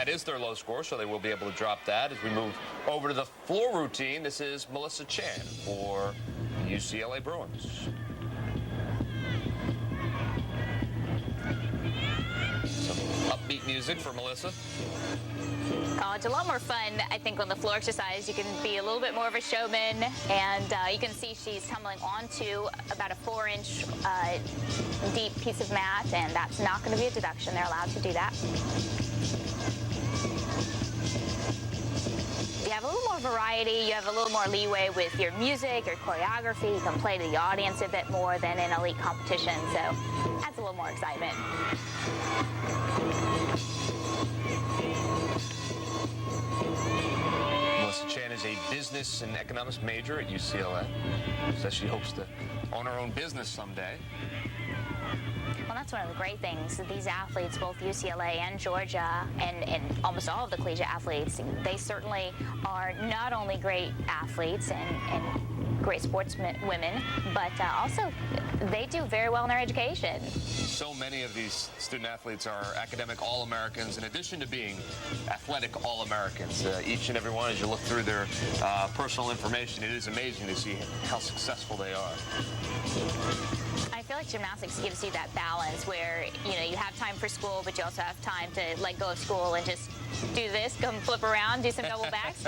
That is their low score, so they will be able to drop that. As we move over to the floor routine, this is Melissa Chan for UCLA Bruins. Some upbeat music for Melissa. Oh, it's a lot more fun, I think, on the floor exercise. You can be a little bit more of a showman, and you can see she's tumbling onto about a 4-inch deep piece of mat, and that's not going to be a deduction. They're allowed to do that. You have a little more variety. You have a little more leeway with your music, your choreography. You can play to the audience a bit more than in elite competition, so that's a little more excitement. Melissa Chan is a business and economics major at UCLA. Says she hopes to own her own business someday. Well, that's one of the great things. These athletes, both UCLA and Georgia, and almost all of the collegiate athletes, they certainly are not only great athletes and great sportsmen, women, but also they do very well in their education. So many of these student athletes are academic All-Americans in addition to being athletic All-Americans. Each and every one, as you look through their personal information, it is amazing to see how successful they are. I feel like gymnastics gives you that balance where, you know, you have time for school, but you also have time to let go of school and just do this, come flip around, do some double backs.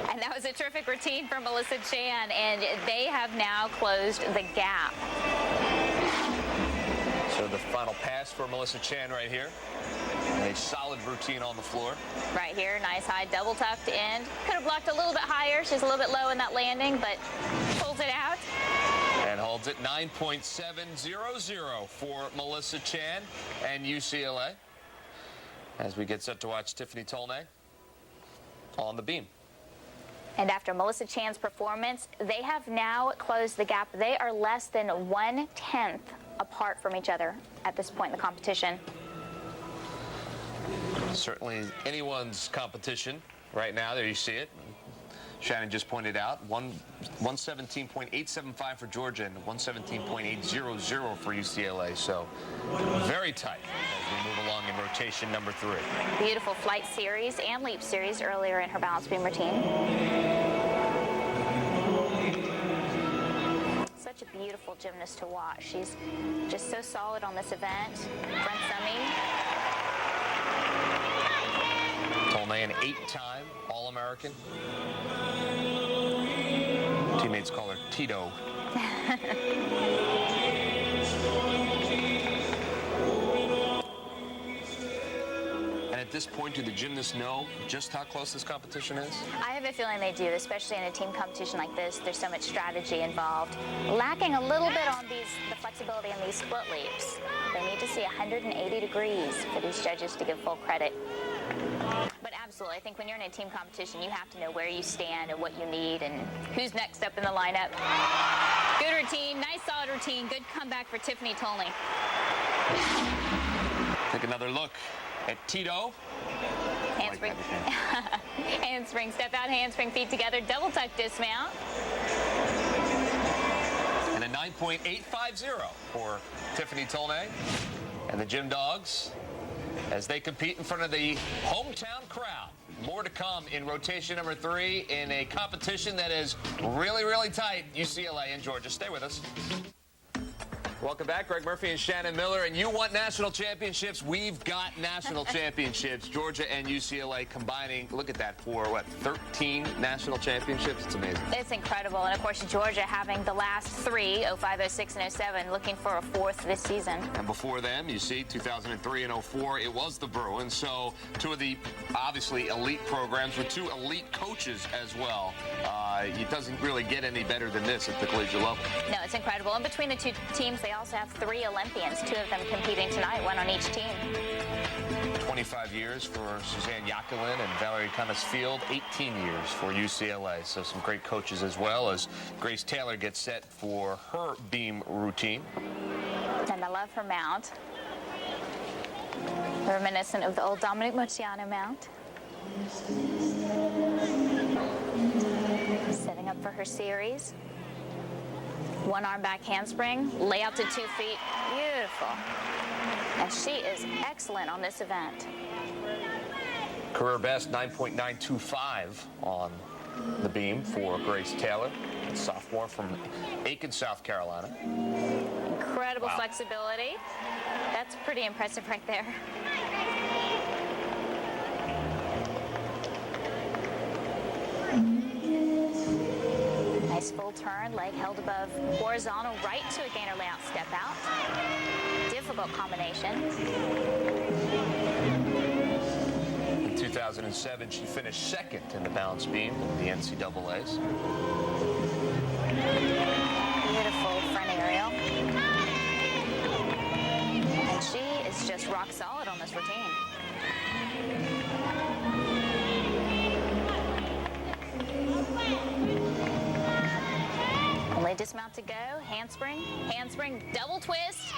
And that was a terrific routine for Melissa Chan, and they have now closed the gap. So the final pass for Melissa Chan right here. A solid routine on the floor. Right here, nice high double tucked in. Could have blocked a little bit higher. She's a little bit low in that landing, but pulls it out. And holds it 9.700 for Melissa Chan and UCLA. As we get set to watch Tiffany Tolnay on the beam. And after Melissa Chan's performance, they have now closed the gap. They are less than 1/10 apart from each other at this point in the competition. Certainly anyone's competition right now. There you see it. Shannon just pointed out 117.875 for Georgia and 117.800 for UCLA. So very tight as we move along in rotation number 3. Beautiful flight series and leap series earlier in her balance beam routine. Such a beautiful gymnast to watch. She's just so solid on this event. Front summy. Tolnay, an 8-time All-American. Teammates call her Tito. And at this point, do the gymnasts know just how close this competition is? I have a feeling they do, especially in a team competition like this. There's so much strategy involved. Lacking a little bit on the flexibility in these split leaps. They need to see 180 degrees for these judges to give full credit. But absolutely, I think when you're in a team competition, you have to know where you stand and what you need and who's next up in the lineup. Good routine, nice solid routine. Good comeback for Tiffany Tolnay. Take another look at Tito. Handspring. Handspring, step out, handspring, feet together, double tuck dismount. And a 9.850 for Tiffany Tolnay and the Gym Dogs as they compete in front of the hometown crowd. More to come in rotation number 3 in a competition that is really, really tight. UCLA and Georgia. Stay with us. Welcome back. Greg Murphy and Shannon Miller. And you want national championships? We've got national championships. Georgia and UCLA combining. Look at that for, what, 13 national championships? It's amazing. It's incredible. And, of course, Georgia having the last 3, 05, 06, and 07, looking for a 4th this season. And before them, you see, 2003 and 04, it was the Bruins. So 2 of the, obviously, elite programs with 2 elite coaches as well. It doesn't really get any better than this at the collegiate level. No, it's incredible. And between the 2 teams, they also have 3 Olympians, 2 of them competing tonight, 1 on each team. 25 years for Suzanne Yakulin and Valerie Cummins-Field, 18 years for UCLA. So some great coaches as well as Grace Taylor gets set for her beam routine. And I love her mount. Reminiscent of the old Dominic Moceanu mount. Setting up for her series. 1 arm back handspring, lay out to 2 feet. Beautiful. And she is excellent on this event. Career best 9.925 on the beam for Grace Taylor, sophomore from Aiken, South Carolina. Incredible flexibility. That's pretty impressive right there. Nice full turn, leg held above horizontal, right to a gainer layout step out. Difficult combination. In 2007, she finished second in the balance beam in the NCAAs. Beautiful front aerial. And she is just rock solid on this routine. Only dismount to go, handspring, double twist.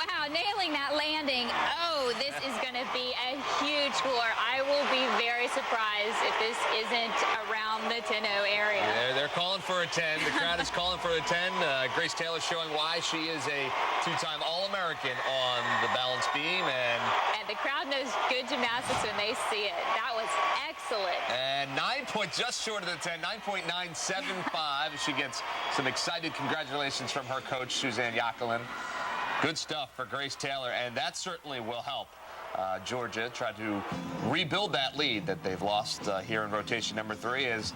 Wow, nailing that landing. Oh, this is going to be a huge score. I will be very surprised if this isn't around the 10-0 area. Yeah, they're calling for a 10. The crowd is calling for a 10. Grace Taylor showing why she is a two-time All-American on the balance beam. And the crowd knows good gymnastics when they see it. That was excellent. And 9 points, just short of the 10, 9.975. She gets some excited congratulations from her coach, Suzanne Jacqueline. Good stuff for Grace Taylor, and that certainly will help Georgia try to rebuild that lead that they've lost here in rotation number 3 as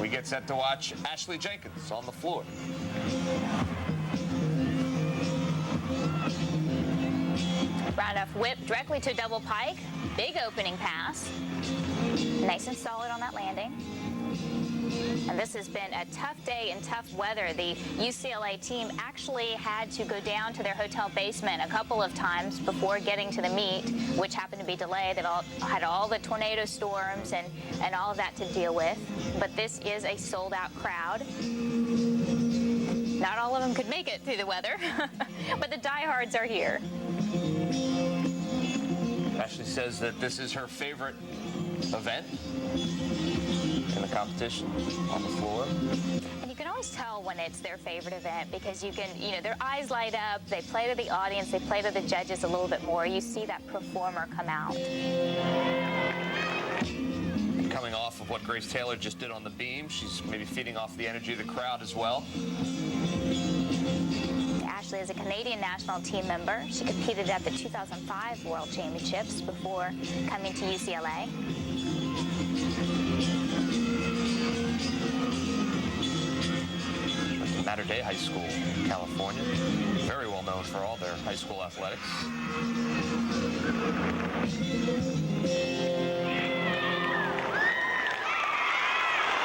we get set to watch Ashley Jenkins on the floor. Round off whip directly to double pike. Big opening pass. Nice and solid on that landing. And this has been a tough day in tough weather. The UCLA team actually had to go down to their hotel basement a couple of times before getting to the meet, which happened to be delayed. They've had all the tornado storms and all of that to deal with. But this is a sold-out crowd. Not all of them could make it through the weather, but the diehards are here. Ashley says that this is her favorite event in the competition on the floor. And you can always tell when it's their favorite event because you can, their eyes light up, they play to the audience, they play to the judges a little bit more. You see that performer come out. Coming off of what Grace Taylor just did on the beam, she's maybe feeding off the energy of the crowd as well. Ashley is a Canadian national team member. She competed at the 2005 World Championships before coming to UCLA. Mater Dei High School in California. Very well known for all their high school athletics.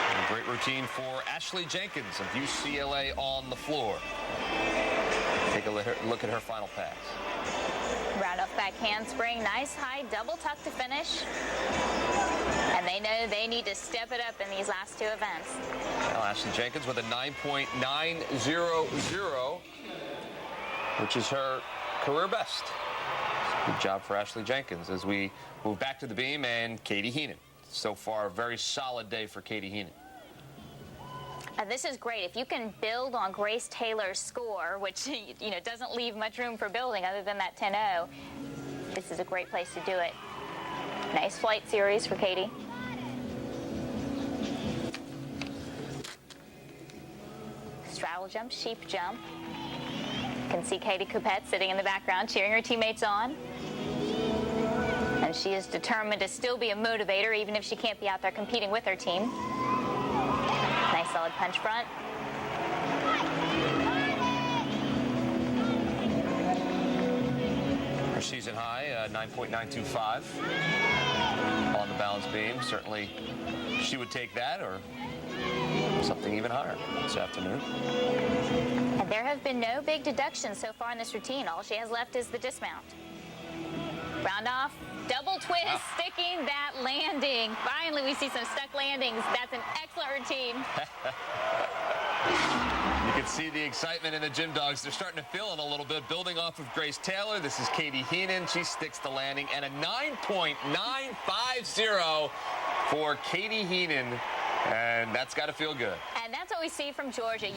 And a great routine for Ashley Jenkins of UCLA on the floor. Take a look at her final pass. Round off back handspring, nice high double tuck to finish. And they know they need to step it up in these last two events. Well, Ashley Jenkins with a 9.900, which is her career best. Good job for Ashley Jenkins as we move back to the beam and Katie Heenan. So far, a very solid day for Katie Heenan. This is great. If you can build on Grace Taylor's score, which doesn't leave much room for building other than that 10-0, this is a great place to do it. Nice flight series for Katie. Straddle jump, sheep jump. You can see Katie Coupette sitting in the background cheering her teammates on. And she is determined to still be a motivator even if she can't be out there competing with her team. Nice solid punch front. Her season high, 9.925 on the balance beam. Certainly she would take that or something even higher this afternoon. And there have been no big deductions so far in this routine. All she has left is the dismount. Round off, double twist, sticking that landing. Finally, we see some stuck landings. That's an excellent routine. You can see the excitement in the gym dogs. They're starting to feel it a little bit. Building off of Grace Taylor, this is Katie Heenan. She sticks the landing, and a 9.950 for Katie Heenan. And that's got to feel good. And that's what we see from Georgia.